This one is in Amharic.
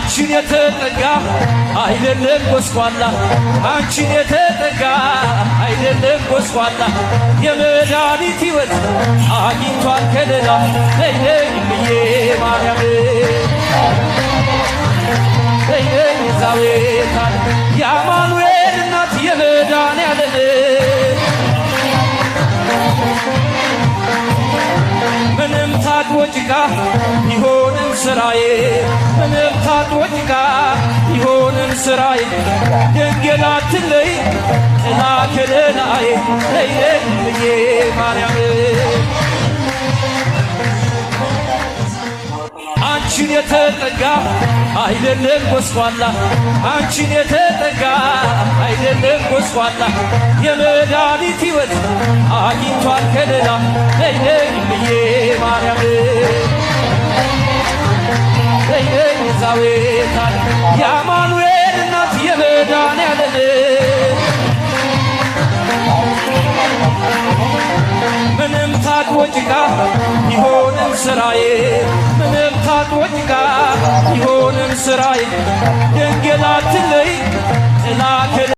አንቺን የተጠጋ አይደለም ጎስቋላ አንቺን የተጠጋ አይደለም ጎስቋላ የመድኃኒት ሕይወት አግኝቷል ከለላ ነይ ነይ እምዬ ማርያም ነይ ነይ ቤዛዊተ ዓለም የአማኑኤል እናት የመድኃኔዓለም ምንም ታጥቦ ጭቃ ቢሆንም ስራዬ ምንም ታጥቦ ጭቃ ቢሆንም ስራዬ ድንግል አትለይ ጥላ ከለላዬ ነይ ነይ እምዬ ማርያም አንቺን የተጠጋ አይደለም ጎስቋላ አንቺን የተጠጋ አይደለም ጎስቋላ የመድኃኒት ሕይወት አግኝቷል ከለላ ነይ ነይ እምዬ ማርያም ነይ ነይ ቤዛዊተ ዓለም የአማኑኤል እናት የመድኃኔዓለም ምንም ታጥቦ ጭቃ ቢሆንም ስራዬ ምንም ታጥቦ ጭቃ ቢሆንም ስራዬ ድንግል አትለይ ጥላ